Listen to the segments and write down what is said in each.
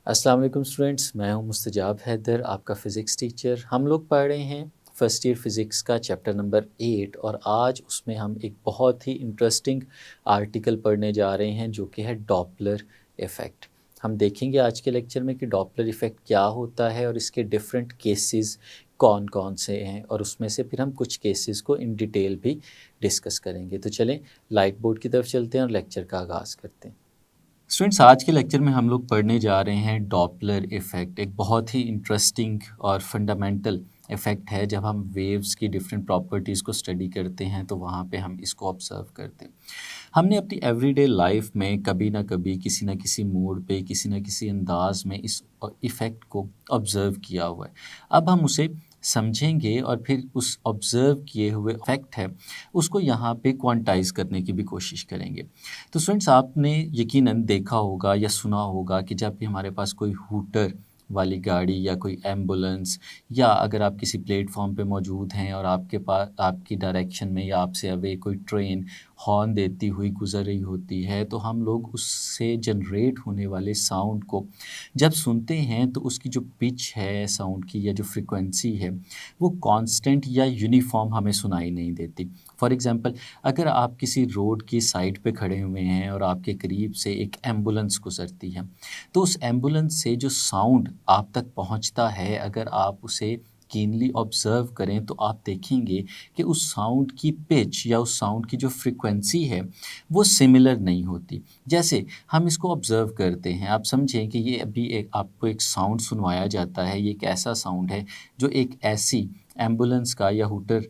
अस्सलाम वालेकुम स्टूडेंट्स, मैं हूं मुस्तजाब हैदर, आपका फ़िज़िक्स टीचर। हम लोग पढ़ रहे हैं फर्स्ट ईयर फ़िज़िक्स का चैप्टर नंबर 8 और आज उसमें हम एक बहुत ही इंटरेस्टिंग आर्टिकल पढ़ने जा रहे हैं जो कि है डॉपलर इफ़ेक्ट। हम देखेंगे आज के लेक्चर में कि डॉपलर इफ़ेक्ट क्या होता है और इसके डिफरेंट केसेस कौन कौन से हैं और उसमें से फिर हम कुछ केसेस को इन डिटेल भी डिस्कस करेंगे। तो चलें लाइट बोर्ड की तरफ चलते हैं और लेक्चर का आगाज़ करते हैं। स्टूडेंट्स, आज के लेक्चर में हम लोग पढ़ने जा रहे हैं डॉपलर इफ़ेक्ट। एक बहुत ही इंटरेस्टिंग और फंडामेंटल इफ़ेक्ट है। जब हम वेव्स की डिफरेंट प्रॉपर्टीज़ को स्टडी करते हैं तो वहाँ पे हम इसको ऑब्ज़र्व करते हैं। हमने अपनी एवरीडे लाइफ में कभी ना कभी किसी न किसी मोड पे किसी न किसी अंदाज में इस इफ़ेक्ट को ऑब्ज़र्व किया हुआ है। अब हम उसे समझेंगे और फिर उस ऑब्ज़र्व किए हुए इफ़ेक्ट है उसको यहाँ पे क्वांटाइज़ करने की भी कोशिश करेंगे। तो स्टूडेंट्स, आपने यकीनन देखा होगा या सुना होगा कि जब भी हमारे पास कोई हूटर वाली गाड़ी या कोई एम्बुलेंस या अगर आप किसी प्लेटफॉर्म पे मौजूद हैं और आपके पास आपकी डायरेक्शन में या आपसे अवे कोई ट्रेन हॉर्न देती हुई गुजर रही होती है तो हम लोग उससे जनरेट होने वाले साउंड को जब सुनते हैं तो उसकी जो पिच है साउंड की या जो फ्रिक्वेंसी है वो कांस्टेंट या यूनिफॉर्म हमें सुनाई नहीं देती। फॉर एग्ज़ाम्पल, अगर आप किसी रोड की साइड पे खड़े हुए हैं और आपके करीब से एक एम्बुलेंस गुजरती है, तो उस एम्बुलेंस से जो साउंड आप तक पहुंचता है, अगर आप उसे कीनली ऑब्ज़र्व करें तो आप देखेंगे कि उस साउंड की पिच या उस साउंड की जो फ्रीक्वेंसी है, वो सिमिलर नहीं होती। जैसे हम इसको ऑब्ज़र्व करते हैं, आप समझें कि ये अभी एक आपको एक साउंड सुनवाया जाता है, ये एक ऐसा साउंड है जो एक ऐसी एम्बुलेंस का या हूटर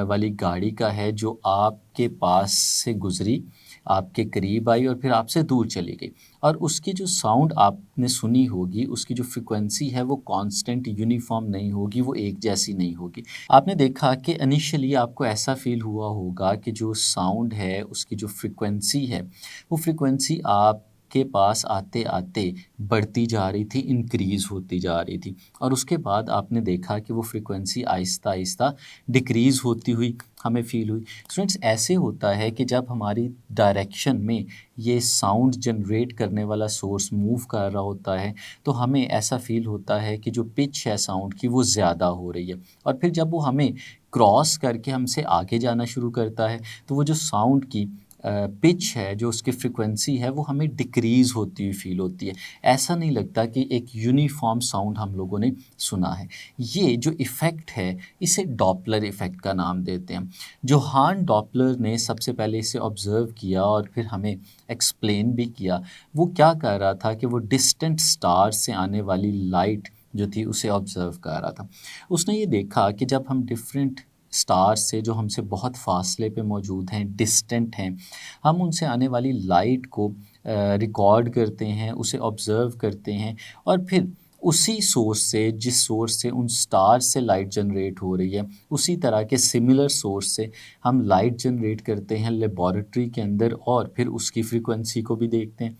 वाली गाड़ी का है जो आपके पास से गुज़री, आपके करीब आई और फिर आपसे दूर चली गई और उसकी जो साउंड आपने सुनी होगी, उसकी जो फ्रीक्वेंसी है वो कांस्टेंट यूनिफ़ॉर्म नहीं होगी, वो एक जैसी नहीं होगी। आपने देखा कि इनिशियली आपको ऐसा फ़ील हुआ होगा कि जो साउंड है, उसकी जो फ्रीक्वेंसी है, वो फ्रीक्वेंसी आपके पास आते-आते बढ़ती जा रही थी, इंक्रीज़ होती जा रही थी और उसके बाद आपने देखा कि वो फ्रीक्वेंसी आहिस्ता-आहिस्ता डिक्रीज़ होती हुई हमें फ़ील हुई। स्टूडेंट्स, ऐसे होता है कि जब हमारी डायरेक्शन में ये साउंड जनरेट करने वाला सोर्स मूव कर रहा होता है, तो हमें ऐसा फ़ील होता है कि जो पिच है साउंड की वो ज़्यादा हो रही है और फिर जब वो हमें क्रॉस करके हमसे आगे जाना शुरू करता है, तो वो जो साउंड की पिच है, जो उसकी फ्रीक्वेंसी है, वो हमें डिक्रीज़ होती हुई फ़ील होती है। ऐसा नहीं लगता कि एक यूनिफ़ॉर्म साउंड हम लोगों ने सुना है। ये जो इफ़ेक्ट है, इसे डॉपलर इफ़ेक्ट का नाम देते हैं। जोहान डॉपलर ने सबसे पहले इसे ऑब्ज़र्व किया और फिर हमें एक्सप्लेन भी किया। वो क्या कर रहा था कि वो डिस्टेंट स्टार से आने वाली लाइट जो थी उसे ऑब्ज़र्व कर रहा था। उसने ये देखा कि जब हम डिफरेंट स्टार से जो हमसे बहुत फासले पे मौजूद हैं, डिस्टेंट हैं, हम उनसे आने वाली लाइट को रिकॉर्ड करते हैं, उसे ऑब्ज़र्व करते हैं और फिर उसी सोर्स से जिस सोर्स से उन स्टार से लाइट जनरेट हो रही है, उसी तरह के सिमिलर सोर्स से हम लाइट जनरेट करते हैं लेबॉरेटरी के अंदर और फिर उसकी फ्रीक्वेंसी को भी देखते हैं।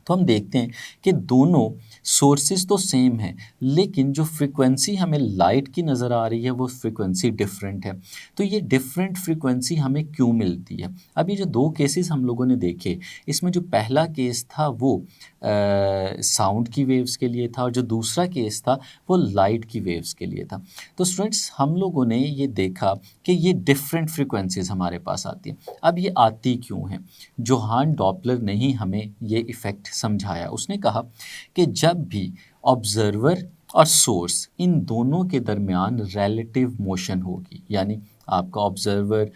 तो हम देखते हैं कि दोनों सोर्सेज़ तो सेम हैं, लेकिन जो फ्रीक्वेंसी हमें लाइट की नज़र आ रही है, वो फ्रीक्वेंसी डिफरेंट है। तो ये डिफरेंट फ्रीक्वेंसी हमें क्यों मिलती है? अब ये जो 2 केसेस हम लोगों ने देखे, इसमें जो पहला केस था वो साउंड की वेव्स के लिए था और जो दूसरा केस था, वो लाइट की वेव्स के लिए था। तो स्टूडेंट्स, हम लोगों ने ये देखा कि ये डिफरेंट फ्रीक्वेंसीज़ हमारे पास आती हैं। अब ये आती क्यों हैं? जोहान डॉपलर ने ही हमें ये इफ़ेक्ट समझाया। उसने कहा कि जब भी ऑब्ज़र्वर और सोर्स इन दोनों के दरमियान रिलेटिव मोशन होगी, यानी आपका ऑब्ज़र्वर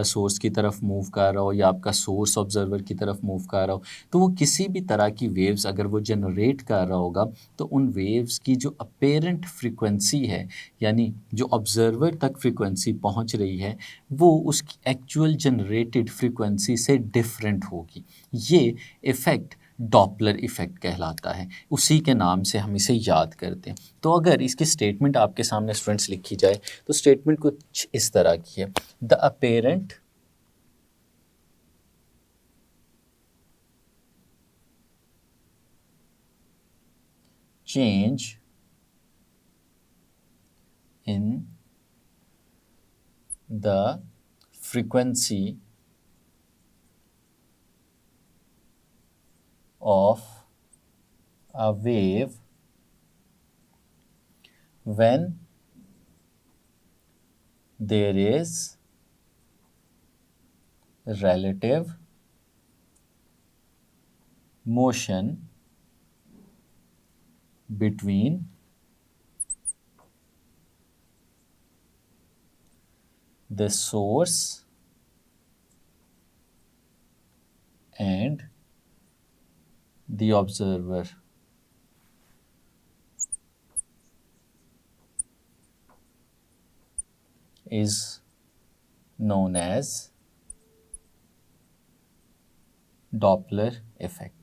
सोर्स की तरफ मूव कर रहा हो या आपका सोर्स ऑब्ज़र्वर की तरफ मूव कर रहा हो, तो वो किसी भी तरह की वेव्स अगर वो जनरेट कर रहा होगा, तो उन वेव्स की जो अपेरेंट फ्रीक्वेंसी है, यानी जो ऑब्ज़र्वर तक फ्रीक्वेंसी पहुंच रही है, वो उसकी एक्चुअल जनरेटेड फ्रीक्वेंसी से डिफरेंट होगी। ये इफ़ेक्ट डॉपलर इफ़ेक्ट कहलाता है, उसी के नाम से हम इसे याद करते हैं। तो अगर इसकी स्टेटमेंट आपके सामने स्टूडेंट्स लिखी जाए तो स्टेटमेंट कुछ इस तरह की है। The apparent change in the frequency of a wave when there is relative motion between the source and the observer. Is known as Doppler effect.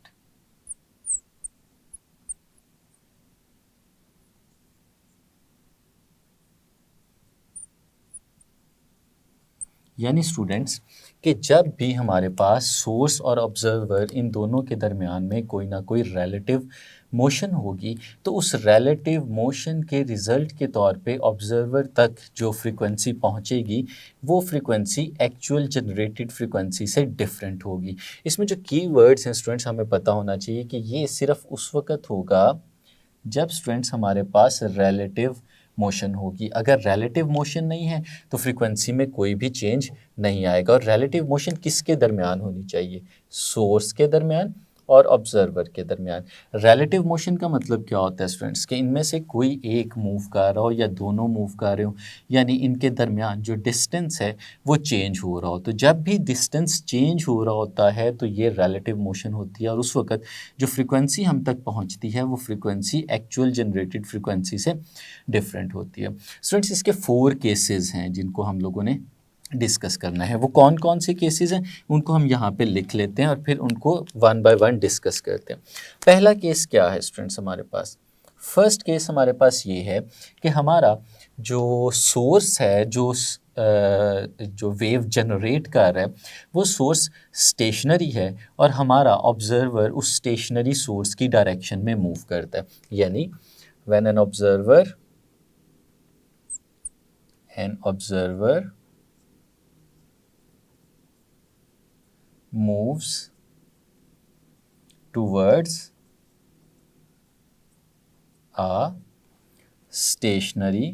यानी स्टूडेंट्स कि जब भी हमारे पास सोर्स और ऑब्जर्वर इन दोनों के दरमियान में कोई ना कोई रिलेटिव मोशन होगी तो उस रिलेटिव मोशन के रिज़ल्ट के तौर पे ऑब्जर्वर तक जो फ्रीक्वेंसी पहुंचेगी वो फ्रीक्वेंसी एक्चुअल जनरेटेड फ्रीक्वेंसी से डिफरेंट होगी। इसमें जो की वर्ड्स हैं स्टूडेंट्स हमें पता होना चाहिए कि ये सिर्फ उस वक़्त होगा जब स्टूडेंट्स हमारे पास रिलेटिव मोशन होगी। अगर रिलेटिव मोशन नहीं है तो फ्रीक्वेंसी में कोई भी चेंज नहीं आएगा। और रिलेटिव मोशन किसके दरमियान होनी चाहिए? सोर्स के दरमियान और ऑब्जर्वर के दरमियान। रिलेटिव मोशन का मतलब क्या होता है स्टूडेंट्स कि इनमें से कोई एक मूव कर रहा हो या दोनों मूव कर रहे हो, यानी इनके दरमियान जो डिस्टेंस है वो चेंज हो रहा हो। तो जब भी डिस्टेंस चेंज हो रहा होता है तो ये रिलेटिव मोशन होती है और उस वक्त जो फ्रीक्वेंसी हम तक पहुंचती है वो फ्रीक्वेंसी एक्चुअल जनरेटेड फ्रीक्वेंसी से डिफरेंट होती है। स्टूडेंट्स इसके 4 केसेस हैं जिनको हम लोगों ने डिस्कस करना है। वो कौन कौन से केसेस हैं उनको हम यहाँ पे लिख लेते हैं और फिर उनको वन बाय वन डिस्कस करते हैं। पहला केस क्या है स्टूडेंट्स हमारे पास? फर्स्ट केस हमारे पास ये है कि हमारा जो सोर्स है जो वेव जनरेट कर रहा है वो सोर्स स्टेशनरी है और हमारा ऑब्जर्वर उस स्टेशनरी सोर्स की डायरेक्शन में मूव करता है। यानी when an observer moves towards a stationary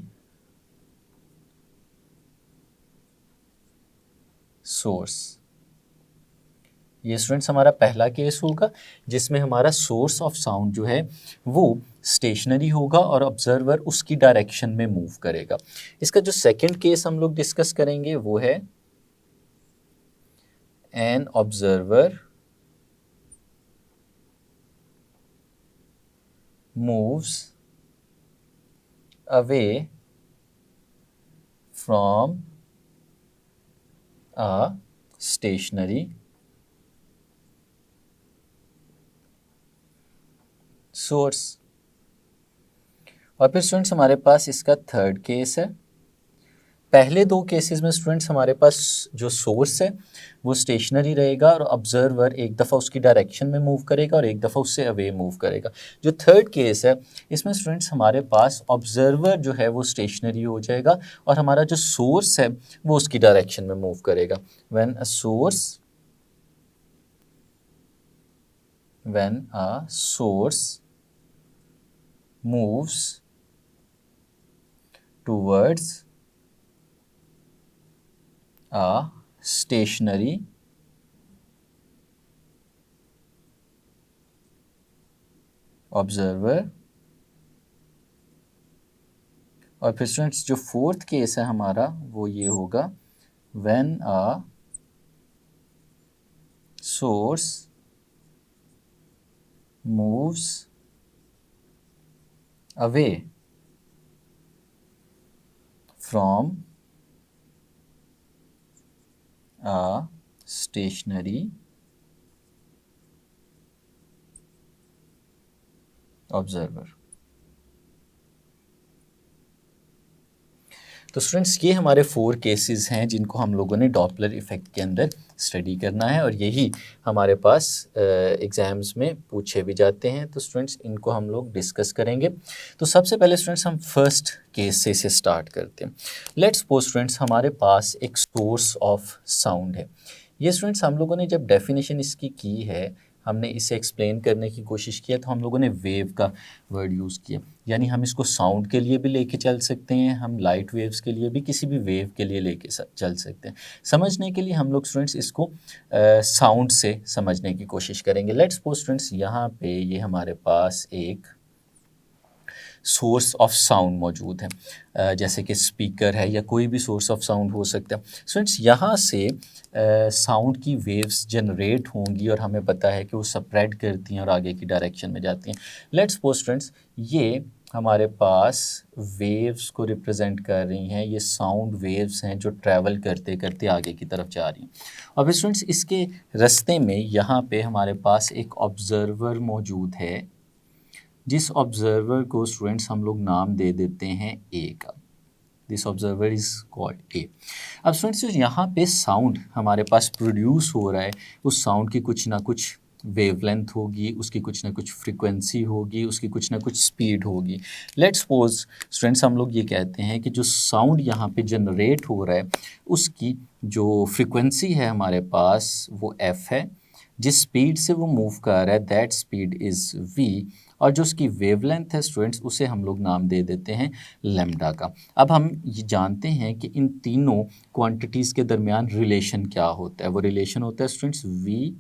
source। ये स्टूडेंट्स हमारा पहला केस होगा जिसमें हमारा सोर्स ऑफ साउंड जो है वो स्टेशनरी होगा और ऑब्जर्वर उसकी डायरेक्शन में मूव करेगा। इसका जो सेकंड केस हम लोग डिस्कस करेंगे वो है an observer moves away from a stationary source। और फिर स्टूडेंट्स हमारे पास इसका थर्ड केस है। पहले 2 केसेस में स्टूडेंट्स हमारे पास जो सोर्स है वो स्टेशनरी रहेगा और ऑब्जर्वर एक दफ़ा उसकी डायरेक्शन में मूव करेगा और एक दफ़ा उससे अवे मूव करेगा। जो थर्ड केस है इसमें स्टूडेंट्स हमारे पास ऑब्जर्वर जो है वो स्टेशनरी हो जाएगा और हमारा जो सोर्स है वो उसकी डायरेक्शन में मूव करेगा। When a source moves towards a stationary observer। और फिर स्टूडेंट्स जो फोर्थ केस है हमारा वो ये होगा when a source moves away from a stationary observer। तो स्टूडेंट्स ये हमारे 4 केसेस हैं जिनको हम लोगों ने डॉपलर इफ़ेक्ट के अंदर स्टडी करना है और यही हमारे पास एग्ज़ाम्स में पूछे भी जाते हैं। तो स्टूडेंट्स इनको हम लोग डिस्कस करेंगे। तो सबसे पहले स्टूडेंट्स हम फर्स्ट केस से इसे स्टार्ट करते हैं। लेट्स सपोज स्टूडेंट्स हमारे पास एक सोर्स ऑफ साउंड है। ये स्टूडेंट्स हम लोगों ने जब डेफिनेशन इसकी की है हमने इसे एक्सप्लेन करने की कोशिश किया तो हम लोगों ने वेव का वर्ड यूज़ किया, यानी हम इसको साउंड के लिए भी लेके चल सकते हैं, हम लाइट वेव्स के लिए भी, किसी भी वेव के लिए लेके चल सकते हैं। समझने के लिए हम लोग स्टूडेंट्स इसको साउंड से समझने की कोशिश करेंगे। लेट्स सपोज स्टूडेंट्स यहाँ पे ये हमारे पास एक सोर्स ऑफ साउंड मौजूद है, जैसे कि स्पीकर है या कोई भी सोर्स ऑफ साउंड हो सकता है। स्टूडेंट्स यहाँ से साउंड की वेव्स जनरेट होंगी और हमें पता है कि वो स्प्रेड करती हैं और आगे की डायरेक्शन में जाती हैं। लेट्स सपोज स्टूडेंट्स ये हमारे पास वेव्स को रिप्रेजेंट कर रही हैं, ये साउंड वेव्स हैं जो ट्रैवल करते करते आगे की तरफ जा रही हैं। और फिर स्टूडेंट्स इसके रास्ते में यहाँ पे हमारे पास एक ऑब्जर्वर मौजूद है, जिस ऑब्जर्वर को स्टूडेंट्स हम लोग नाम दे देते हैं ए का। This observer is called a. अब स्टूडेंट्स यहाँ पे साउंड हमारे पास प्रोड्यूस हो रहा है, उस साउंड की कुछ ना कुछ वेवलेंथ होगी, उसकी कुछ ना कुछ फ्रीक्वेंसी होगी, उसकी कुछ ना कुछ स्पीड होगी। लेट्स सपोज स्टूडेंट्स हम लोग ये कहते हैं कि जो साउंड यहाँ पे जनरेट हो रहा है उसकी जो फ्रीक्वेंसी है हमारे पास वो एफ है, जिस स्पीड से वो मूव कर रहा है दैट स्पीड इज़ वी, और जो उसकी वेवलेंथ है स्टूडेंट्स उसे हम लोग नाम दे देते हैं लैम्डा का। अब हम ये जानते हैं कि इन तीनों क्वांटिटीज़ के दरमियान रिलेशन क्या होता है। वो रिलेशन होता है students v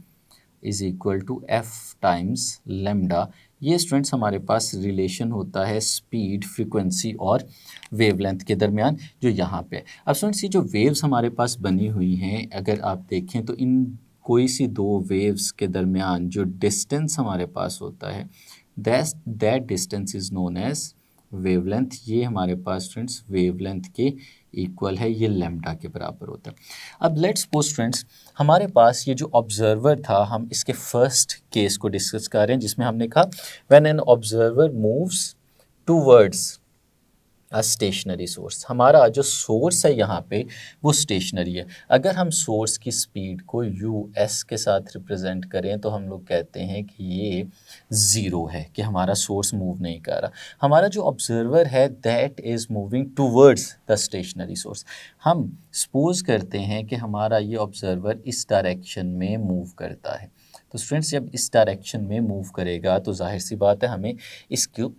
is equal to F times lambda. ये स्टूडेंट्स हमारे पास रिलेशन होता है स्पीड, फ्रीक्वेंसी और वेवलेंथ के दरमियान जो यहाँ पे। अब स्टूडेंट्स ये जो वेव्स हमारे पास बनी हुई हैं, अगर आप देखें तो इन कोई सी दो वेव्स के दरमियान जो डिस्टेंस हमारे पास होता है that distance is known as wavelength. ये हमारे पास स्टूडेंट्स वेवलेंथ के इक्वल है, ये लैम्डा के बराबर होता है। अब लेट्स सपोज स्टूडेंट्स हमारे पास ये जो ऑब्जर्वर था, हम इसके फर्स्ट केस को डिस्कस कर रहे हैं जिसमें हमने कहा when an observer moves towards a stationary source. हमारा जो सोर्स है यहाँ पे वो स्टेशनरी है। अगर हम सोर्स की स्पीड को यू एस के साथ रिप्रेजेंट करें तो हम लोग कहते हैं कि ये ज़ीरो है, कि हमारा सोर्स मूव नहीं कर रहा। हमारा जो ऑब्जर्वर है that is moving towards the stationary source. हम सपोज करते हैं कि हमारा ये ऑब्जर्वर इस डायरेक्शन में मूव करता है, तो स्टूडेंट्स जब इस डायरेक्शन में मूव करेगा तो जाहिर सी बात है हमें इसकी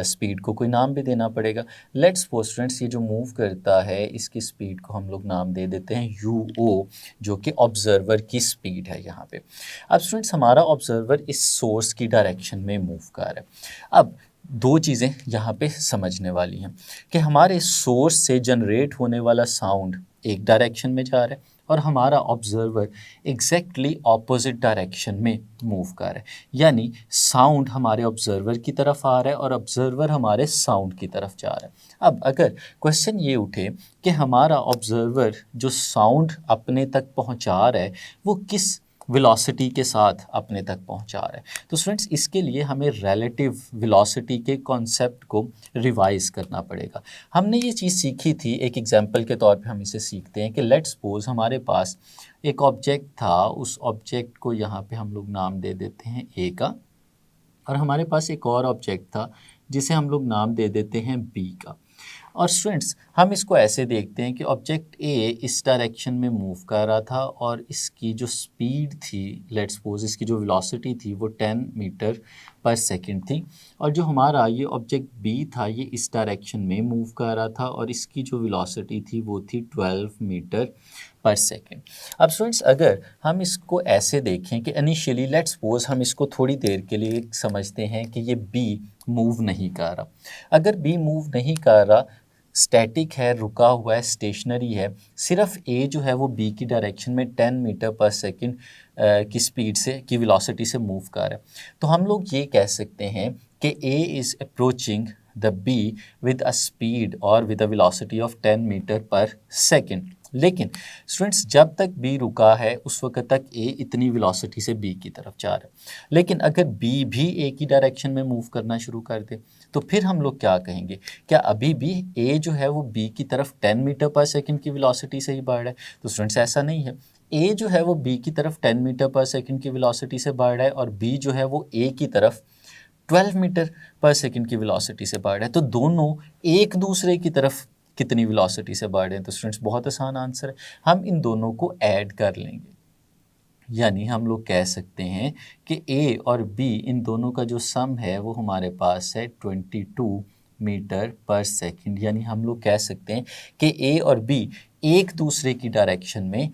स्पीड को कोई नाम भी देना पड़ेगा। लेट्स सपोज स्टूडेंट्स ये जो मूव करता है इसकी स्पीड को हम लोग नाम दे देते हैं यू ओ, जो कि ऑब्जर्वर की स्पीड है यहाँ पे। अब स्टूडेंट्स हमारा ऑब्जर्वर इस सोर्स की डायरेक्शन में मूव कर रहा है। अब दो चीज़ें यहाँ पे समझने वाली हैं कि हमारे सोर्स से जनरेट होने वाला साउंड एक डायरेक्शन में जा रहा है और हमारा ऑब्जर्वर एग्जैक्टली ऑपोजिट डायरेक्शन में मूव कर रहा है, यानी साउंड हमारे ऑब्जर्वर की तरफ आ रहा है और ऑब्जर्वर हमारे साउंड की तरफ जा रहा है। अब अगर क्वेश्चन ये उठे कि हमारा ऑब्जर्वर जो साउंड अपने तक पहुंचा रहा है वो किस वेलोसिटी के साथ अपने तक पहुंचा रहा है, तो स्टूडेंट्स इसके लिए हमें रिलेटिव वेलोसिटी के कॉन्सेप्ट को रिवाइज करना पड़ेगा। हमने ये चीज़ सीखी थी, एक एग्जांपल के तौर पे हम इसे सीखते हैं कि लेट्स सपोज हमारे पास एक ऑब्जेक्ट था, उस ऑब्जेक्ट को यहाँ पे हम लोग नाम दे देते हैं ए का, और हमारे पास एक और ऑब्जेक्ट था जिसे हम लोग नाम दे देते हैं बी का। और स्टूडेंट्स हम इसको ऐसे देखते हैं कि ऑब्जेक्ट ए इस डायरेक्शन में मूव कर रहा था और इसकी जो स्पीड थी, लेट्स सपोज इसकी जो वेलोसिटी थी वो 10 मीटर पर सेकंड थी, और जो हमारा ये ऑब्जेक्ट बी था ये इस डायरेक्शन में मूव कर रहा था और इसकी जो वेलोसिटी थी वो थी 12 मीटर पर सेकंड। अब स्टूडेंट्स अगर हम इसको ऐसे देखें कि इनिशियली लेट्स सपोज हम इसको थोड़ी देर के लिए समझते हैं कि ये बी मूव नहीं कर रहा। अगर बी मूव नहीं कर रहा, स्टैटिक है, रुका हुआ है, स्टेशनरी है, सिर्फ ए जो है वो बी की डायरेक्शन में 10 मीटर पर सेकंड की स्पीड से, की वेलोसिटी से मूव कर रहा है, तो हम लोग ये कह सकते हैं कि A is approaching the B with a speed और with a velocity of 10 metre पर सेकंड। लेकिन स्टूडेंट्स जब तक बी रुका है उस वक्त तक ए इतनी वेलोसिटी से बी की तरफ जा रहा है, लेकिन अगर बी भी ए की डायरेक्शन में मूव करना शुरू कर दे तो फिर हम लोग क्या कहेंगे, क्या अभी भी ए जो है वो बी की तरफ 10 मीटर पर सेकंड की वेलोसिटी से ही बढ़ रहा है? तो स्टूडेंट्स ऐसा नहीं है, ए जो है वो बी की तरफ 10 मीटर पर सेकंड की वेलोसिटी से बढ़ रहा है और बी जो है वो ए की तरफ 12 मीटर पर सेकंड की वेलोसिटी से बढ़ रहा है। तो दोनों एक दूसरे की तरफ कितनी वेलोसिटी से बढ़ रहे हैं? तो स्टूडेंट्स बहुत आसान आंसर है, हम इन दोनों को ऐड कर लेंगे, यानी हम लोग कह सकते हैं कि ए और बी इन दोनों का जो सम है वो हमारे पास है 22 मीटर पर सेकंड। यानी हम लोग कह सकते हैं कि ए और बी एक दूसरे की डायरेक्शन में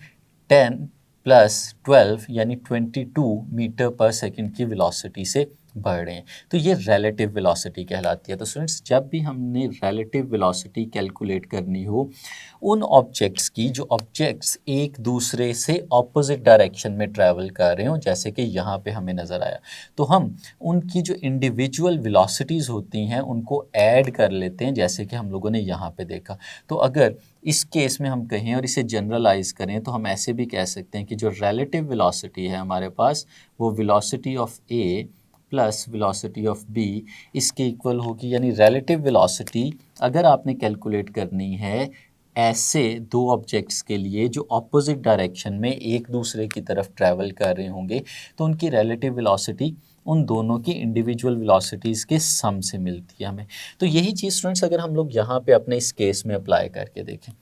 10 प्लस 12 यानी 22 मीटर पर सेकंड की वेलोसिटी से बढ़ रहे हैं। तो ये रिलेटिव वेलोसिटी कहलाती है। तो स्टूडेंट्स, जब भी हमने रिलेटिव वेलोसिटी कैलकुलेट करनी हो उन ऑब्जेक्ट्स की जो ऑब्जेक्ट्स एक दूसरे से ऑपोजिट डायरेक्शन में ट्रैवल कर रहे हो, जैसे कि यहाँ पे हमें नज़र आया, तो हम उनकी जो इंडिविजुअल वेलोसिटीज़ होती हैं उनको ऐड कर लेते हैं, जैसे कि हम लोगों ने यहाँ पे देखा। तो अगर इस केस में हम कहें और इसे जनरलाइज करें तो हम ऐसे भी कह सकते हैं कि जो रिलेटिव वेलोसिटी है हमारे पास वो velocity of A plus velocity of B इसके इक्वल होगी। यानी रिलेटिव वेलोसिटी अगर आपने कैलकुलेट करनी है ऐसे दो ऑब्जेक्ट्स के लिए जो ऑपोजिट डायरेक्शन में एक दूसरे की तरफ ट्रैवल कर रहे होंगे, तो उनकी रिलेटिव वेलोसिटी उन दोनों की इंडिविजुअल वेलोसिटीज़ के सम से मिलती है हमें। तो यही चीज़ स्टूडेंट्स अगर हम लोग यहाँ पे अपने इस केस में अप्लाई करके देखें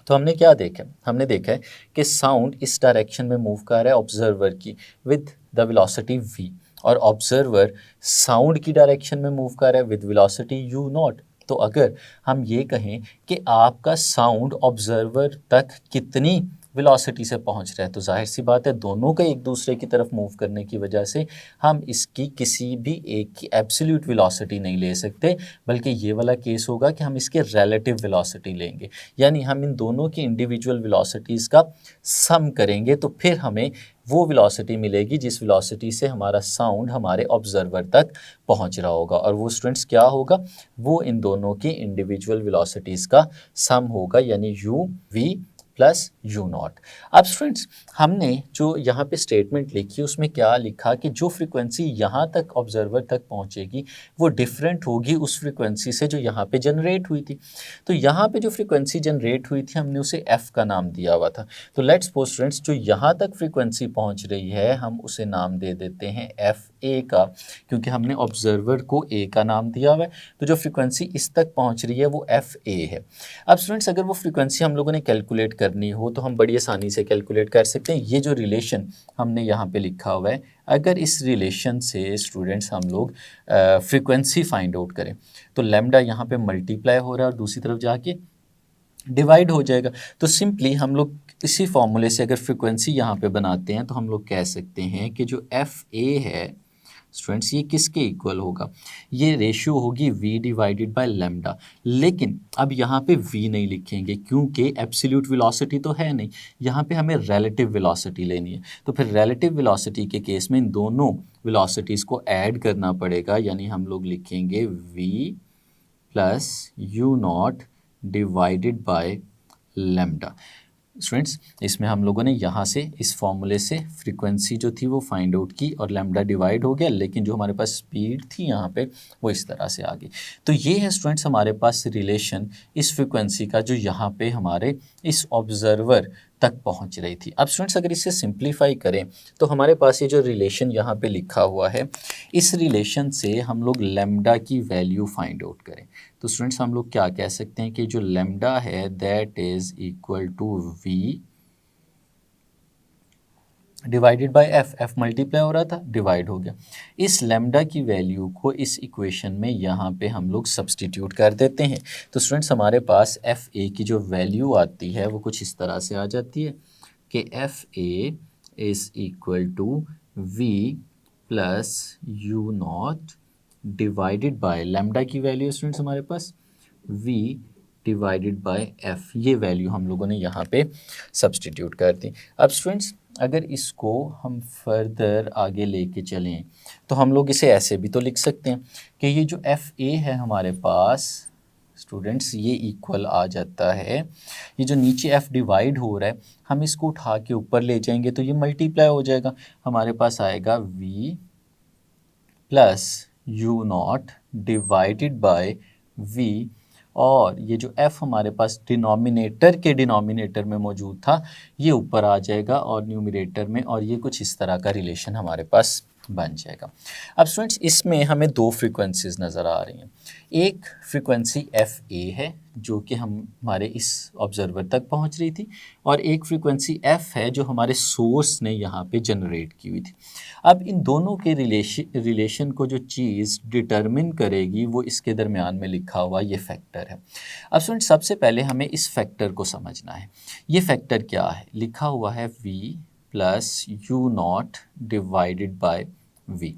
तो हमने क्या देखा, हमने देखा है कि साउंड इस डायरेक्शन में मूव कर रहा है ऑब्जर्वर की विद द वेलोसिटी v, और ऑब्जर्वर साउंड की डायरेक्शन में मूव कर रहा है विद वेलोसिटी u0। तो अगर हम ये कहें कि आपका साउंड ऑब्जर्वर तक कितनी वेलोसिटी से पहुंच रहा है, तो जाहिर सी बात है दोनों का एक दूसरे की तरफ मूव करने की वजह से हम इसकी किसी भी एक की एब्सोल्यूट वेलोसिटी नहीं ले सकते, बल्कि ये वाला केस होगा कि हम इसके रिलेटिव वेलोसिटी लेंगे। यानी हम इन दोनों की इंडिविजुअल वेलोसिटीज़ का सम करेंगे तो फिर हमें वो वेलोसिटी मिलेगी जिस वेलोसिटी से हमारा साउंड हमारे ऑब्जर्वर तक पहुंच रहा होगा, और वो स्टूडेंट्स क्या होगा, वो इन दोनों की इंडिविजुअल वेलोसिटीज़ का सम होगा, यानी u v प्लस u0। अब स्टूडेंट्स, हमने जो यहाँ पे स्टेटमेंट लिखी उसमें क्या लिखा कि जो फ्रीक्वेंसी यहाँ तक ऑब्जर्वर तक पहुँचेगी वो डिफरेंट होगी उस फ्रीक्वेंसी से जो यहाँ पे जनरेट हुई थी। तो यहाँ पे जो फ्रीक्वेंसी जनरेट हुई थी हमने उसे f का नाम दिया हुआ था। तो लेट्स सपोज स्टूडेंट्स, जो यहाँ तक फ्रीक्वेंसी पहुँच रही है हम उसे नाम दे देते हैं fa का, क्योंकि हमने ऑब्जर्वर को a का नाम दिया हुआ है। तो जो फ्रीक्वेंसी इस तक पहुँच रही है वो fa है। अब स्टूडेंट्स, अगर वो फ्रीक्वेंसी हम लोगों ने कैलकुलेट करनी हो तो हम बड़ी आसानी से कैलकुलेट कर सकते हैं। ये जो रिलेशन हमने यहाँ पे लिखा हुआ है, अगर इस रिलेशन से स्टूडेंट्स हम लोग फ्रीक्वेंसी फाइंड आउट करें तो लैम्डा यहाँ पे मल्टीप्लाई हो रहा है और दूसरी तरफ जाके डिवाइड हो जाएगा। तो सिंपली हम लोग इसी फॉर्मूले से अगर फ्रीक्वेंसी यहाँ पे बनाते हैं तो हम लोग कह सकते हैं कि जो fa है स्टूडेंट्स ये किसके इक्वल होगा, ये रेशियो होगी v डिवाइडेड बाय लैम्डा। लेकिन अब यहाँ पे v नहीं लिखेंगे क्योंकि एब्सोल्यूट वेलोसिटी तो है नहीं, यहाँ पे हमें रिलेटिव वेलोसिटी लेनी है। तो फिर रिलेटिव वेलोसिटी के केस में इन दोनों वेलोसिटीज़ को ऐड करना पड़ेगा, यानी हम लोग लिखेंगे v plus u0 divided by lambda. Students, इसमें हम लोगों ने यहाँ से इस फॉर्मूले से फ्रीक्वेंसी जो थी वो फाइंड आउट की और लैम्डा डिवाइड हो गया, लेकिन जो हमारे पास स्पीड थी यहाँ पे वो इस तरह से आ गई। तो ये है स्टूडेंट्स हमारे पास रिलेशन इस फ्रीक्वेंसी का जो यहाँ पे हमारे इस ऑब्जर्वर तक पहुँच रही थी। अब स्टूडेंट्स, अगर इसे सिंप्लीफाई करें तो हमारे पास ये जो रिलेशन यहाँ पे लिखा हुआ है, इस रिलेशन से हम लोग लैम्डा की वैल्यू फाइंड आउट करें तो स्टूडेंट्स हम लोग क्या कह सकते हैं कि जो लैम्डा है that is equal to v divided by f multiply हो रहा था, डिवाइड हो गया। इस लैम्डा की वैल्यू को इस इक्वेशन में यहाँ पे हम लोग सब्सटीट्यूट कर देते हैं। तो स्टूडेंट्स हमारे पास fa की जो वैल्यू आती है वो कुछ इस तरह से आ जाती है कि fa is equal to v plus u0 divided by lambda की वैल्यू स्टूडेंट्स हमारे पास v डिवाइडेड बाय f, ये वैल्यू हम लोगों ने यहाँ पे सब्सटीट्यूट कर दी। अब स्टूडेंट्स, अगर इसको हम फर्दर आगे लेके चलें तो हम लोग इसे ऐसे भी तो लिख सकते हैं कि ये जो fa है हमारे पास स्टूडेंट्स ये इक्वल आ जाता है, ये जो नीचे f डिवाइड हो रहा है हम इसको उठा के ऊपर ले जाएंगे तो ये मल्टीप्लाई हो जाएगा, हमारे पास आएगा v plus u0 divided by v, और ये जो f हमारे पास डिनोमिनेटर के डिनोमिनेटर में मौजूद था ये ऊपर आ जाएगा और न्यूमरेटर में, और ये कुछ इस तरह का रिलेशन हमारे पास बन जाएगा। अब स्टूडेंट्स इसमें हमें दो फ्रीक्वेंसीज नज़र आ रही हैं। एक फ्रीक्वेंसी एफ ए है जो कि हमारे इस ऑब्जर्वर तक पहुंच रही थी, और एक फ्रीक्वेंसी एफ है जो हमारे सोर्स ने यहाँ पे जनरेट की हुई थी। अब इन दोनों के रिलेशन को जो चीज़ डिटरमिन करेगी वो इसके दरमियान में लिखा हुआ ये फैक्टर है। अब स्टूडेंट सबसे पहले हमें इस फैक्टर को समझना है। ये फैक्टर क्या है? लिखा हुआ है v plus you not divided by v।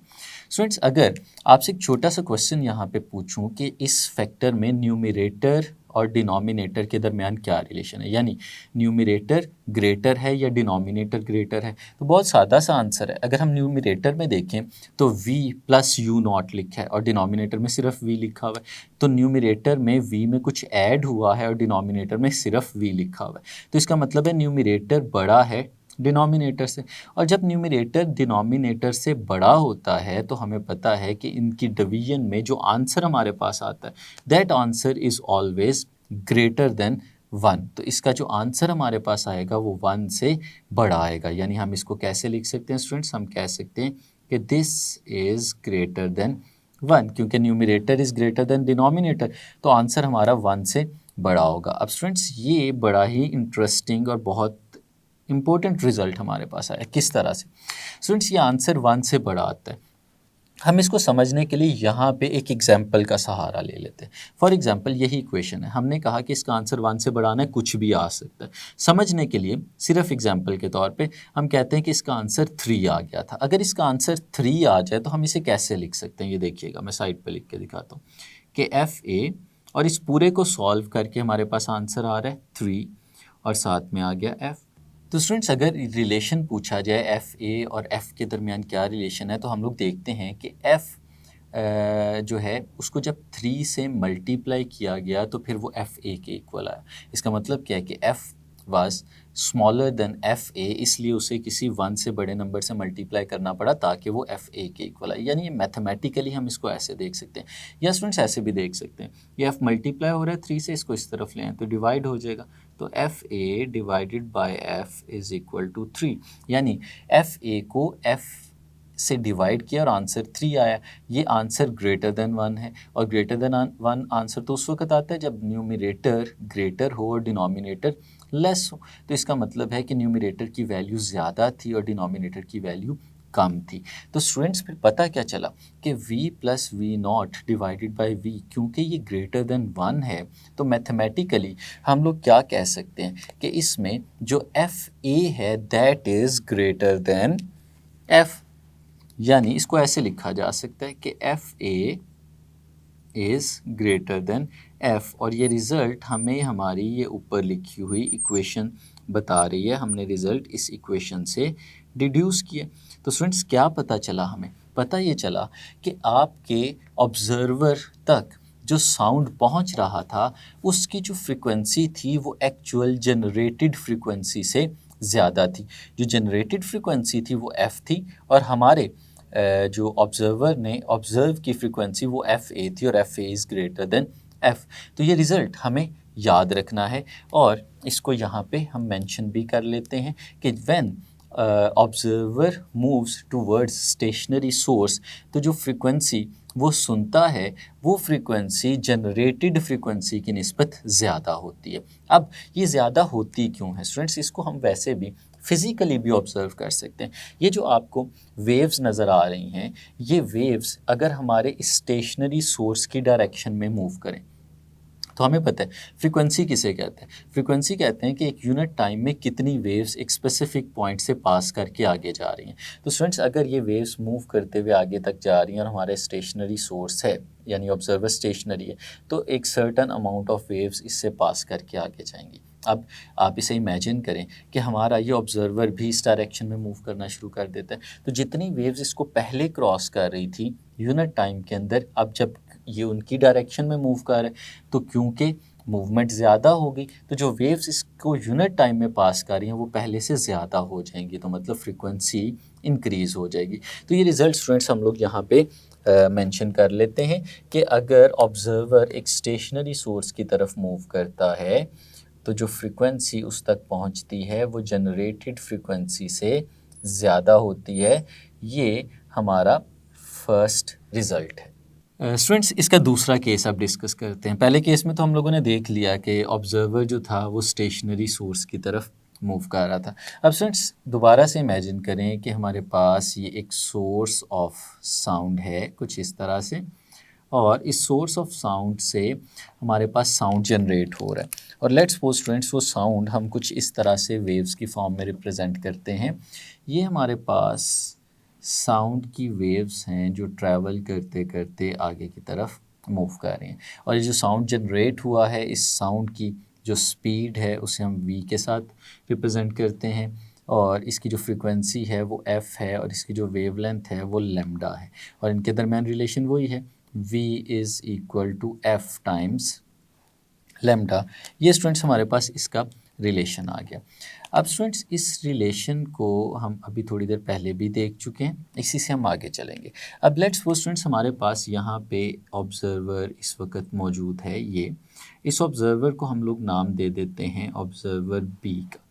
Students अगर आपसे एक छोटा सा क्वेश्चन यहाँ पे पूछूं कि इस फैक्टर में न्यूमरेटर और डिनोमिनेटर के दरमियान क्या रिलेशन है, यानी न्यूमरेटर ग्रेटर है या डिनोमिनेटर ग्रेटर है, तो बहुत सादा सा आंसर है। अगर हम न्यूमरेटर में देखें तो v प्लस यू नॉट लिखा है और डिनोमिनेटर में सिर्फ v लिखा हुआ है, तो न्यूमरेटर में v में कुछ ऐड हुआ है और डिनोमिनेटर में सिर्फ v लिखा हुआ है, तो इसका मतलब है न्यूमरेटर बड़ा है डिनोमिनेटर से। और जब न्यूमरेटर डिनोमिनेटर से बड़ा होता है तो हमें पता है कि इनकी डिवीजन में जो आंसर हमारे पास आता है that answer is always greater than 1। तो इसका जो आंसर हमारे पास आएगा वो 1 से बड़ा आएगा। यानी हम इसको कैसे लिख सकते हैं स्टूडेंट्स? हम कह सकते हैं कि दिस इज़ ग्रेटर देन 1, क्योंकि numerator is greater than denominator, तो आंसर हमारा 1 से बड़ा होगा। अब स्टूडेंट्स ये बड़ा ही इंटरेस्टिंग और बहुत इंपॉर्टेंट रिजल्ट हमारे पास आया। किस तरह से? स्टूडेंट्स ये आंसर 1 से बड़ा आता है। हम इसको समझने के लिए यहाँ पे एक एग्जाम्पल का सहारा ले लेते हैं। फॉर एग्जाम्पल यही इक्वेशन है, हमने कहा कि इसका आंसर 1 से बढ़ाना है, कुछ भी आ सकता है। समझने के लिए सिर्फ एग्जाम्पल के तौर पे हम कहते हैं कि इसका आंसर 3 आ गया था। अगर इसका आंसर 3 आ जाए तो हम इसे कैसे लिख सकते हैं? ये देखिएगा, मैं साइड पे लिख के दिखाता हूँ कि एफ ए, और इस पूरे को सॉल्व करके हमारे पास आंसर आ रहा है 3 और साथ में आ गया एफ। तो स्टूडेंट्स अगर रिलेशन पूछा जाए एफ़ ए और एफ़ के दरमियान क्या रिलेशन है, तो हम लोग देखते हैं कि एफ़ जो है उसको जब 3 से मल्टीप्लाई किया गया तो फिर वो एफ़ ए के इक्वल आया। इसका मतलब क्या है कि F was smaller then F A, इसलिए उसे किसी 1 से बड़े नंबर से मल्टीप्लाई करना पड़ा ताकि वो एफ़ ए के इक्वल आए। यानी ये मैथमेटिकली हम इसको ऐसे देख सकते हैं, या स्टूडेंट्स ऐसे भी देख सकते हैं। ये एफ़ मल्टीप्लाई हो रहा है 3 से, इसको इस तरफ ले आए तो डिवाइड हो जाएगा, तो F A divided by F is equal to 3। यानी एफ़ ए को एफ़ से डिवाइड किया और आंसर 3 आया। ये आंसर ग्रेटर देन 1 है, और ग्रेटर देन 1 आंसर तो उस वक्त आता है जब न्यूमरेटर ग्रेटर हो और डिनोमिनेटर लेस हो। तो इसका मतलब है कि न्यूमरेटर की वैल्यू ज़्यादा थी और डिनोमिनेटर की वैल्यू कम थी। तो स्टूडेंट्स फिर पता क्या चला कि v plus V not divided by v, क्योंकि ये ग्रेटर देन 1 है, तो मैथमेटिकली हम लोग क्या कह सकते हैं कि इसमें जो एफ ए है that is greater than f। यानी इसको ऐसे लिखा जा सकता है कि F A is greater than F, और ये रिज़ल्ट हमें हमारी ये ऊपर लिखी हुई इक्वेशन बता रही है। हमने रिज़ल्ट इस इक्वेशन से डिड्यूस किए। तो स्टूडेंट्स क्या पता चला हमें? पता ये चला कि आपके ऑब्ज़र्वर तक जो साउंड पहुंच रहा था उसकी जो फ्रीक्वेंसी थी वो एक्चुअल जनरेटेड फ्रीक्वेंसी से ज़्यादा थी। जो जनरेटेड फ्रीक्वेंसी थी वो एफ़ थी, और हमारे जो ऑब्ज़र्वर ने ऑब्ज़र्व की फ्रीक्वेंसी वो एफ़ ए थी, और F A is greater than F. तो ये रिज़ल्ट हमें याद रखना है, और इसको यहाँ पे हम मेंशन भी कर लेते हैं कि when observer moves towards stationary source, तो जो फ्रीक्वेंसी वो सुनता है वो फ्रीक्वेंसी जनरेटेड फ्रीक्वेंसी की निस्बत ज़्यादा होती है। अब ये ज़्यादा होती क्यों है स्टूडेंट्स? इसको हम वैसे भी फिज़िकली भी ऑब्ज़र्व कर सकते हैं। ये जो आपको वेव्स नज़र आ रही हैं, ये वेव्स अगर हमारे स्टेशनरी सोर्स की डायरेक्शन में मूव करें तो हमें पता है फ्रीक्वेंसी किसे कहते हैं। फ्रीक्वेंसी कहते हैं कि एक यूनिट टाइम में कितनी वेव्स एक स्पेसिफिक पॉइंट से पास करके आगे जा रही हैं। तो स्टूडेंट्स अगर ये वेव्स मूव करते हुए आगे तक जा रही हैं और हमारे स्टेशनरी सोर्स है यानी ऑब्जर्वर स्टेशनरी है, तो एक सर्टन अमाउंट ऑफ वेव्स इससे पास करके आगे जाएंगी। अब आप इसे इमेजिन करें कि हमारा ये ऑब्जर्वर भी इस डायरेक्शन में मूव करना शुरू कर देता है, तो जितनी वेव्स इसको पहले क्रॉस कर रही थी यूनिट टाइम के अंदर, अब जब ये उनकी डायरेक्शन में मूव कर रहे हैं तो क्योंकि मूवमेंट ज़्यादा होगी तो जो वेव्स इसको यूनिट टाइम में पास कर रही हैं वो पहले से ज़्यादा हो जाएंगी, तो मतलब फ्रीक्वेंसी इंक्रीज़ हो जाएगी। तो ये रिज़ल्ट स्टूडेंट्स हम लोग यहाँ पे मेंशन कर लेते हैं कि अगर ऑब्जर्वर एक स्टेशनरी सोर्स की तरफ मूव करता है तो जो फ्रीक्वेंसी उस तक पहुंचती है वो जनरेटेड फ्रीक्वेंसी से ज़्यादा होती है। ये हमारा फर्स्ट रिज़ल्ट है। स्टूडेंट्स, इसका दूसरा केस अब डिस्कस करते हैं। पहले केस में तो हम लोगों ने देख लिया कि ऑब्जर्वर जो था वो स्टेशनरी सोर्स की तरफ मूव कर रहा था। अब स्टूडेंट्स दोबारा से इमेजिन करें कि हमारे पास ये एक सोर्स ऑफ साउंड है कुछ इस तरह से, और इस सोर्स ऑफ साउंड से हमारे पास साउंड जनरेट हो रहा है। और लेट्स सपोज स्टूडेंट्स वो साउंड हम कुछ इस तरह से वेव्स की फॉर्म में रिप्रेजेंट करते हैं। ये हमारे पास साउंड की वेव्स हैं जो ट्रैवल करते करते आगे की तरफ मूव कर रहे हैं। और ये जो साउंड जनरेट हुआ है, इस साउंड की जो स्पीड है उसे हम v के साथ रिप्रेजेंट करते हैं, और इसकी जो फ्रीक्वेंसी है वो f है, और इसकी जो वेवलेंथ है वो लैम्डा है, और इनके दरमियान रिलेशन वही है v is equal to f times lambda. ये स्टूडेंट्स हमारे पास इसका रिलेशन आ गया। अब स्टूडेंट्स इस रिलेशन को हम अभी थोड़ी देर पहले भी देख चुके हैं, इसी से हम आगे चलेंगे। अब लेट्स वो स्टूडेंट्स हमारे पास यहाँ पे ऑब्जर्वर इस वक्त मौजूद है। ये इस ऑब्जर्वर को हम लोग नाम दे देते हैं ऑब्जर्वर बी का।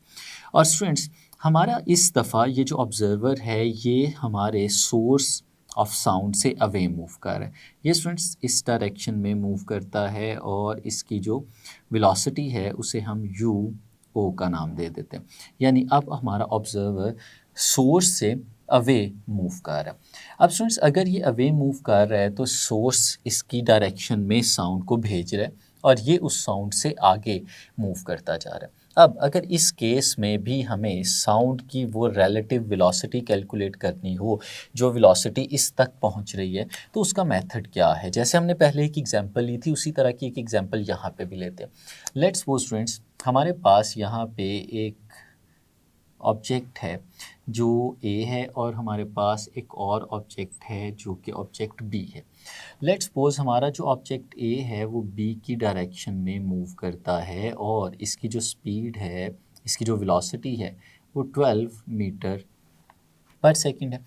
और स्टूडेंट्स हमारा इस दफ़ा ये जो ऑब्जर्वर है ये हमारे सोर्स ऑफ साउंड से अवे मूव कर रहा है। ये स्टूडेंट्स इस डायरेक्शन में मूव करता है, और इसकी जो वेलोसिटी है उसे हम यू ओ का नाम दे देते हैं। यानी अब हमारा ऑब्जर्वर सोर्स से अवे मूव कर रहा है। अब स्टूडेंट्स अगर ये अवे मूव कर रहा है तो सोर्स इसकी डायरेक्शन में साउंड को भेज रहा है, और ये उस साउंड से आगे मूव करता जा रहा है। अब अगर इस केस में भी हमें साउंड की वो रिलेटिव वेलोसिटी कैलकुलेट करनी हो जो वेलोसिटी इस तक पहुंच रही है, तो उसका मेथड क्या है? जैसे हमने पहले एक एग्जांपल ली थी उसी तरह की एक एग्जांपल यहाँ पे भी लेते हैं। लेट्स सपोज स्टूडेंट्स हमारे पास यहाँ पे एक ऑब्जेक्ट है जो ए है, और हमारे पास एक और ऑब्जेक्ट है जो कि ऑब्जेक्ट बी है। लेट्स सपोज हमारा जो ऑब्जेक्ट ए है वो बी की डायरेक्शन में मूव करता है, और इसकी जो स्पीड है, इसकी जो वेलोसिटी है वो 12 मीटर पर सेकंड है।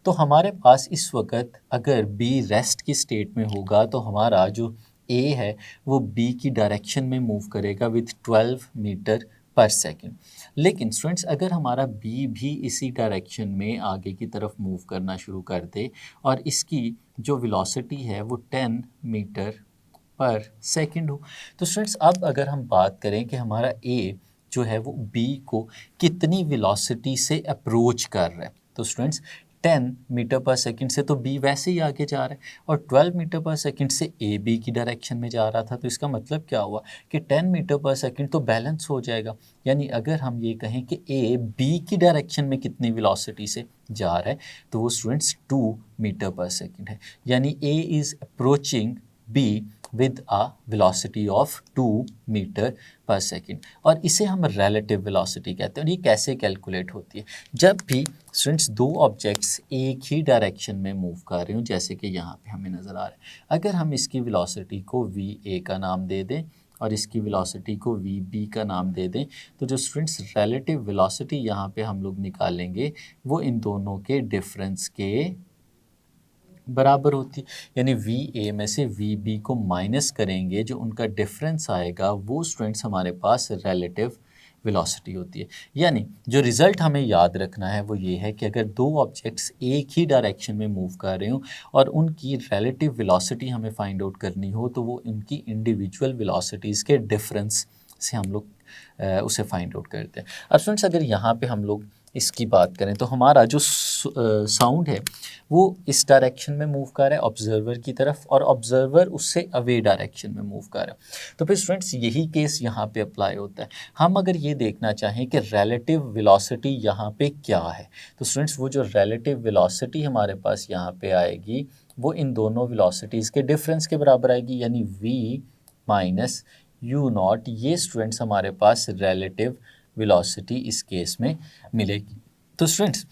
तो हमारे पास इस वक्त अगर बी रेस्ट की स्टेट में होगा तो हमारा जो ए है वो बी की डायरेक्शन में मूव करेगा विथ 12 मीटर पर सेकंड। लेकिन स्टूडेंट्स अगर हमारा बी भी इसी डायरेक्शन में आगे की तरफ मूव करना शुरू कर दे, और इसकी जो वेलोसिटी है वो 10 मीटर पर सेकंड हो, तो स्टूडेंट्स अब अगर हम बात करें कि हमारा ए जो है वो बी को कितनी वेलोसिटी से अप्रोच कर रहा है, तो स्टूडेंट्स 10 मीटर पर सेकंड से तो बी वैसे ही आगे जा रहा है, और 12 मीटर पर सेकंड से ए बी की डायरेक्शन में जा रहा था। तो इसका मतलब क्या हुआ कि 10 मीटर पर सेकंड तो बैलेंस हो जाएगा। यानी अगर हम ये कहें कि ए बी की डायरेक्शन में कितनी वेलोसिटी से जा रहा है, तो वो स्टूडेंट्स 2 मीटर पर सेकंड है। यानी A is approaching B with a velocity of 2 metre पर सेकंड, और इसे हम रिलेटिव वेलोसिटी कहते हैं। और ये कैसे कैलकुलेट होती है? जब भी स्टूडेंट्स दो ऑब्जेक्ट्स एक ही डायरेक्शन में मूव कर रहे हो, जैसे कि यहाँ पे हमें नज़र आ रहा है, अगर हम इसकी वेलोसिटी को वी ए का नाम दे दें और इसकी वेलोसिटी को वी बी का नाम दे दें, तो जो स्टूडेंट्स रिलेटिव वेलोसिटी यहाँ पे हम लोग निकालेंगे वो इन दोनों के डिफरेंस के बराबर होती है। यानी वी ए में से वी बी को माइनस करेंगे, जो उनका डिफरेंस आएगा वो स्टूडेंट्स हमारे पास रिलेटिव वेलोसिटी होती है। यानी जो रिज़ल्ट हमें याद रखना है वो ये है कि अगर दो ऑब्जेक्ट्स एक ही डायरेक्शन में मूव कर रहे हो और उनकी रिलेटिव वेलोसिटी हमें फाइंड आउट करनी हो, तो वो उनकी इंडिविजुअल वेलोसिटीज़ के डिफरेंस से हम लोग उसे फाइंड आउट करते हैं। अब स्टूडेंट्स अगर यहाँ पे हम लोग इसकी बात करें तो हमारा जो साउंड है वो इस डायरेक्शन में मूव कर रहा है ऑब्जर्वर की तरफ, और ऑब्जर्वर उससे अवे डायरेक्शन में मूव कर रहा है। तो फिर स्टूडेंट्स यही केस यहाँ पे अप्लाई होता है। हम अगर ये देखना चाहें कि रिलेटिव वेलोसिटी यहाँ पे क्या है, तो स्टूडेंट्स वो जो रिलेटिव वेलोसिटी हमारे पास यहाँ पे आएगी वो इन दोनों वेलोसिटीज़ के डिफरेंस के बराबर आएगी, यानी v माइनस यू नॉट। ये स्टूडेंट्स हमारे पास रिलेटिव वेलोसिटी इस केस में मिलेगी। तो स्टूडेंट्स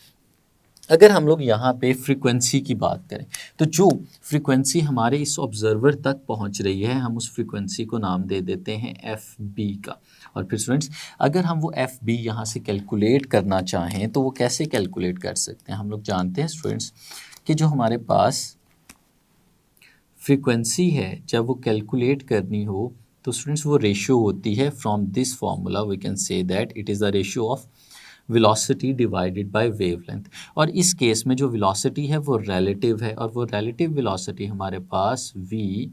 अगर हम लोग यहाँ पे फ्रीक्वेंसी की बात करें, तो जो फ्रीक्वेंसी हमारे इस ऑब्जर्वर तक पहुँच रही है हम उस फ्रीक्वेंसी को नाम दे देते हैं एफ बी का। और फिर स्टूडेंट्स अगर हम वो एफ बी यहाँ से कैलकुलेट करना चाहें तो वो कैसे कैलकुलेट कर सकते हैं? हम लोग जानते हैं स्टूडेंट्स कि जो हमारे पास फ्रीक्वेंसी है जब वो कैलकुलेट करनी हो तो स्टूडेंट्स वो रेशियो होती है from this formula we can say that it is the ratio of velocity divided by wavelength. और इस केस में जो वेलोसिटी है वो रिलेटिव है, और वो रिलेटिव वेलोसिटी हमारे पास v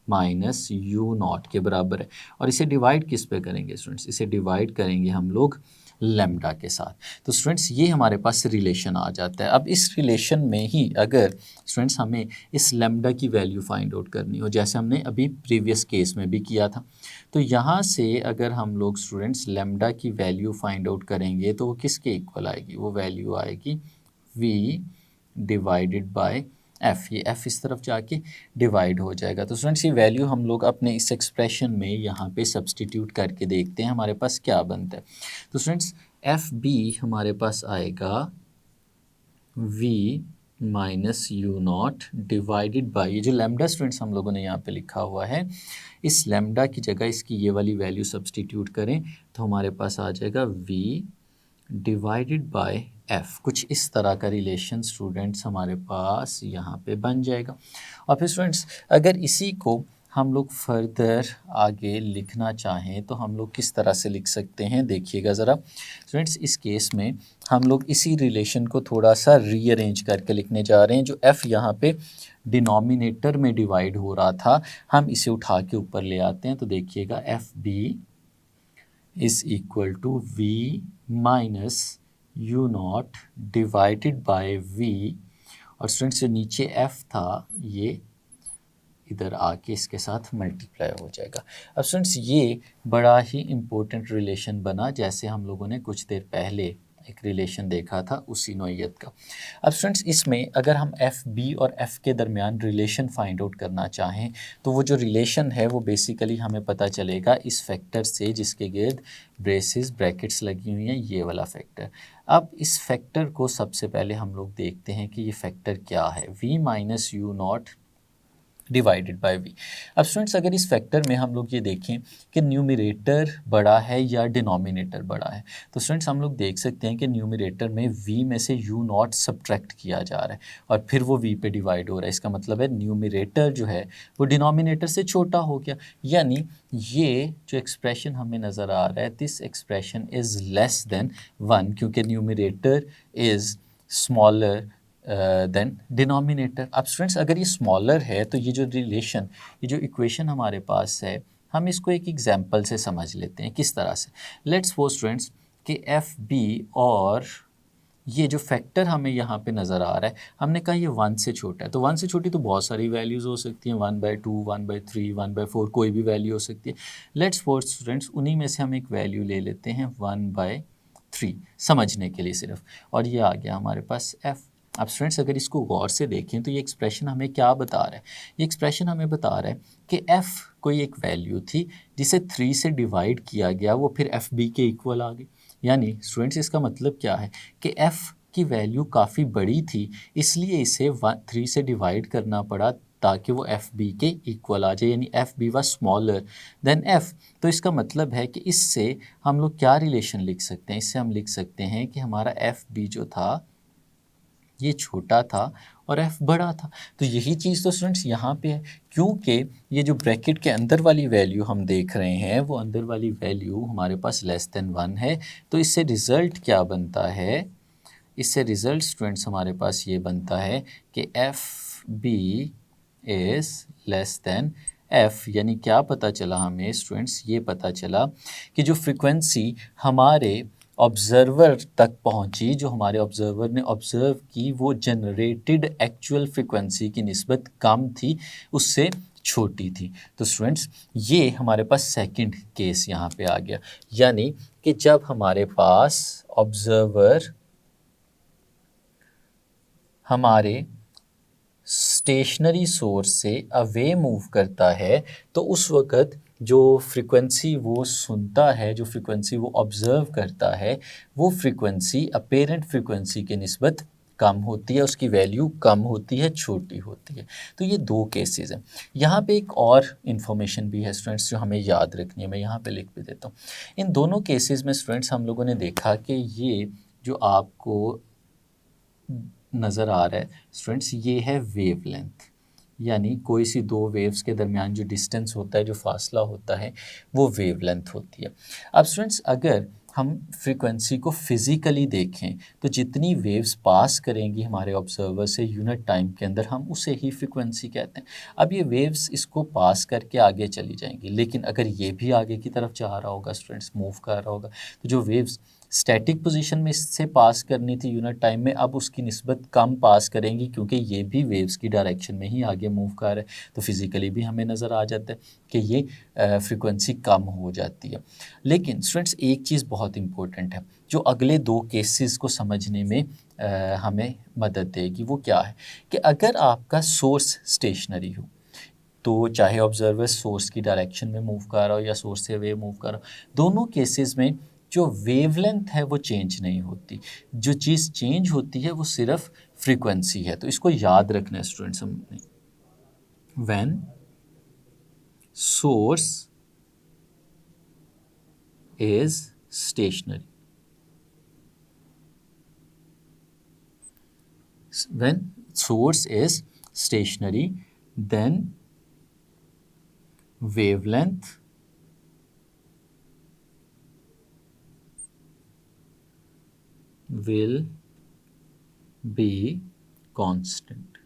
माइनस यू नॉट के बराबर है। और इसे डिवाइड किस पे करेंगे स्टूडेंट्स? इसे डिवाइड करेंगे हम लोग लैम्डा के साथ। तो स्टूडेंट्स ये हमारे पास रिलेशन आ जाता है। अब इस रिलेशन में ही अगर स्टूडेंट्स हमें इस लैम्डा की वैल्यू फाइंड आउट करनी हो, जैसे हमने अभी प्रीवियस केस में भी किया था, तो यहाँ से अगर हम लोग स्टूडेंट्स लैम्डा की वैल्यू फाइंड आउट करेंगे तो वो किसके इक्वल आएगी? वो वैल्यू आएगी v डिवाइडेड बाय एफ। ये एफ इस तरफ जाके डिवाइड हो जाएगा। तो स्टूडेंट्स ये वैल्यू हम लोग अपने इस एक्सप्रेशन में यहाँ पे सब्सटीट्यूट करके देखते हैं हमारे पास क्या बनता है। तो स्टूडेंट्स एफ बी हमारे पास आएगा v minus U not divided by, ये जो लैम्डा स्टूडेंट्स हम लोगों ने यहाँ पे लिखा हुआ है, इस लैम्डा की जगह इसकी ये वाली वैल्यू सब्सटीट्यूट करें तो हमारे पास आ जाएगा v डिवाइडेड बाय एफ। कुछ इस तरह का रिलेशन स्टूडेंट्स हमारे पास यहाँ पे बन जाएगा। और फिर स्टूडेंट्स अगर इसी को हम लोग फर्दर आगे लिखना चाहें तो हम लोग किस तरह से लिख सकते हैं, देखिएगा ज़रा स्टूडेंट्स। इस केस में हम लोग इसी रिलेशन को थोड़ा सा रीअरेंज करके लिखने जा रहे हैं। जो f यहाँ पे डिनोमिनेटर में डिवाइड हो रहा था, हम इसे उठा के ऊपर ले आते हैं। तो देखिएगा F B is equal to v minus U not divided by v, और स्टूडेंट्स जो नीचे f था ये इधर आके इसके साथ मल्टीप्लाई हो जाएगा। अब स्टूडेंट्स ये बड़ा ही इम्पोर्टेंट रिलेशन बना, जैसे हम लोगों ने कुछ देर पहले एक रिलेशन देखा था उसी नौइयत का। अब स्टूडेंट्स इसमें अगर हम एफ बी और एफ के दरमियान रिलेशन फाइंड आउट करना चाहें तो वो जो रिलेशन है वो बेसिकली हमें पता चलेगा इस फैक्टर से जिसके गिर्द ब्रेसेस ब्रैकेट्स लगी हुई हैं, ये वाला फैक्टर। अब इस फैक्टर को सबसे पहले हम लोग देखते हैं कि ये फैक्टर क्या है, v minus U not divided by v। अब स्टूडेंट्स अगर इस फैक्टर में हम लोग ये देखें कि न्यूमरेटर बड़ा है या डिनोमिनेटर बड़ा है, तो स्टूडेंट्स हम लोग देख सकते हैं कि न्यूमरेटर में v में से u नॉट सब्ट्रैक्ट किया जा रहा है और फिर वो v पे डिवाइड हो रहा है। इसका मतलब है न्यूमरेटर जो है वो डिनोमिनेटर से छोटा हो गया, यानी ये जो एक्सप्रेशन हमें नज़र आ रहा है this expression is less then 1, क्योंकि numerator is smaller than denominator. अब स्टूडेंट्स अगर ये स्मॉलर है तो ये जो रिलेशन, ये जो इक्वेशन हमारे पास है, हम इसको एक एग्जांपल से समझ लेते हैं। किस तरह से? लेट्स सपोज स्टूडेंट्स कि एफ बी और ये जो फैक्टर हमें यहाँ पे नज़र आ रहा है, हमने कहा ये 1 से छोटा है, तो 1 से छोटी तो बहुत सारी वैल्यूज़ हो सकती हैं, 1/2, 1/3, 1/4, कोई भी वैल्यू हो सकती है। लेट्स सपोज स्टूडेंट्स उन्हीं में से हम एक वैल्यू ले लेते हैं 1/3 समझने के लिए सिर्फ, और ये आ गया हमारे पास f। अब स्टूडेंट्स अगर इसको गौर से देखें तो ये एक्सप्रेशन हमें क्या बता रहा है? ये एक्सप्रेशन हमें बता रहा है कि f कोई एक वैल्यू थी जिसे 3 से डिवाइड किया गया, वो फिर एफ बी के इक्वल आ गई। यानी स्टूडेंट्स इसका मतलब क्या है कि f की वैल्यू काफ़ी बड़ी थी, इसलिए इसे 3 से डिवाइड करना पड़ा ताकि वो एफ बी के इक्वल आ जाए, यानी F B was smaller than F. तो इसका मतलब है कि इससे हम लोग क्या रिलेशन लिख सकते हैं? इससे हम लिख सकते हैं कि हमारा एफ बी जो था ये छोटा था और f बड़ा था। तो यही चीज़ तो स्टूडेंट्स यहाँ पे है, क्योंकि ये जो ब्रैकेट के अंदर वाली वैल्यू हम देख रहे हैं वो अंदर वाली वैल्यू हमारे पास लेस देन 1 है। तो इससे रिज़ल्ट क्या बनता है? इससे रिज़ल्ट स्टूडेंट्स हमारे पास ये बनता है कि F B is less than F. यानी क्या पता चला हमें स्टूडेंट्स? ये पता चला कि जो फ्रिक्वेंसी हमारे ऑब्ज़र्वर तक पहुंची, जो हमारे ऑब्ज़र्वर ने ऑब्ज़र्व की, वो जनरेटेड एक्चुअल फ्रिक्वेंसी की निस्बत कम थी, उससे छोटी थी। तो स्टूडेंट्स ये हमारे पास सेकंड केस यहाँ पे आ गया, यानी कि जब हमारे पास ऑब्ज़र्वर हमारे स्टेशनरी सोर्स से अवे मूव करता है तो उस वक़्त जो फ्रीक्वेंसी वो सुनता है, जो फ्रीक्वेंसी वो ऑब्ज़र्व करता है, वो फ्रीक्वेंसी अपेरेंट फ्रीक्वेंसी के निस्बत कम होती है, उसकी वैल्यू कम होती है, छोटी होती है। तो ये दो केसेस हैं। यहाँ पे एक और इन्फॉर्मेशन भी है स्टूडेंट्स जो हमें याद रखनी है, मैं यहाँ पे लिख भी देता हूँ। इन दोनों केसेस में स्टूडेंट्स हम लोगों ने देखा कि ये जो आपको नज़र आ रहा है स्टूडेंट्स, ये है वेवलेंथ, यानी कोई सी दो वेव्स के दरमियान जो डिस्टेंस होता है, जो फासला होता है, वो वेवलेंथ होती है। अब स्टूडेंट्स अगर हम फ्रीक्वेंसी को फिज़िकली देखें तो जितनी वेव्स पास करेंगी हमारे ऑब्जर्वर से यूनिट टाइम के अंदर, हम उसे ही फ्रीक्वेंसी कहते हैं। अब ये वेव्स इसको पास करके आगे चली जाएंगी, लेकिन अगर ये भी आगे की तरफ जा रहा होगा स्टूडेंट्स, मूव कर रहा होगा, तो जो वेव्स स्टैटिक पोजीशन में इससे पास करनी थी यूनिट टाइम में, अब उसकी निस्बत कम पास करेंगी, क्योंकि ये भी वेव्स की डायरेक्शन में ही आगे मूव कर रहा है। तो फिज़िकली भी हमें नज़र आ जाता है कि ये फ्रीक्वेंसी कम हो जाती है। लेकिन स्टूडेंट्स एक चीज़ बहुत इम्पोर्टेंट है जो अगले दो केसेस को समझने में हमें मदद देगी। वो क्या है कि अगर आपका सोर्स स्टेशनरी हो, तो चाहे ऑब्जर्वर सोर्स की डायरेक्शन में मूव कर रहा हो या सोर्स से वेव मूव कर रहा हो, दोनों केसेस में जो वेवलेंथ है वो चेंज नहीं होती। जो चीज़ चेंज होती है वो सिर्फ फ्रीक्वेंसी है। तो इसको याद रखना है स्टूडेंट्स हमने। When source is stationary, when source is stationary, then wavelength will be constant।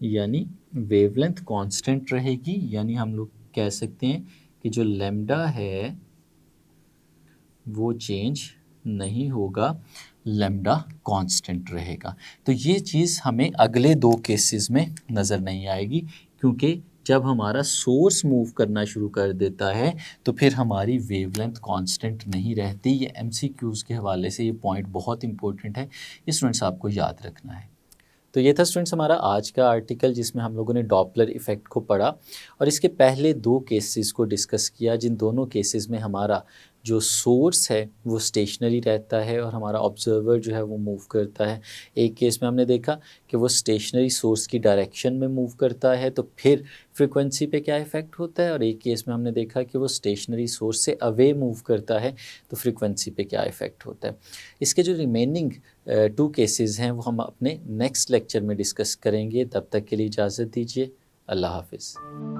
यानी वेवलेंथ कांस्टेंट रहेगी, यानी हम लोग कह सकते हैं कि जो लैम्डा है वो चेंज नहीं होगा, लैम्डा कांस्टेंट रहेगा। तो ये चीज़ हमें अगले दो केसेस में नज़र नहीं आएगी, क्योंकि जब हमारा सोर्स मूव करना शुरू कर देता है तो फिर हमारी वेवलेंथ कांस्टेंट नहीं रहती। ये एमसीक्यूज़ के हवाले से ये पॉइंट बहुत इंपॉर्टेंट है, ये स्टूडेंट्स आपको याद रखना है। तो ये था स्टूडेंट्स हमारा आज का आर्टिकल, जिसमें हम लोगों ने डॉपलर इफ़ेक्ट को पढ़ा और इसके पहले दो केसेस को डिस्कस किया, जिन दोनों केसेस में हमारा जो सोर्स है वो स्टेशनरी रहता है और हमारा ऑब्जर्वर जो है वो मूव करता है। एक केस में हमने देखा कि वो स्टेशनरी सोर्स की डायरेक्शन में मूव करता है, तो फिर फ्रीक्वेंसी पे क्या इफ़ेक्ट होता है, और एक केस में हमने देखा कि वो स्टेशनरी सोर्स से अवे मूव करता है, तो फ्रीक्वेंसी पे क्या इफ़ेक्ट होता है। इसके जो रिमेनिंग टू केसेस हैं वो हम अपने नेक्स्ट लेक्चर में डिस्कस करेंगे। तब तक के लिए इजाज़त दीजिए। अल्लाह हाफिज़।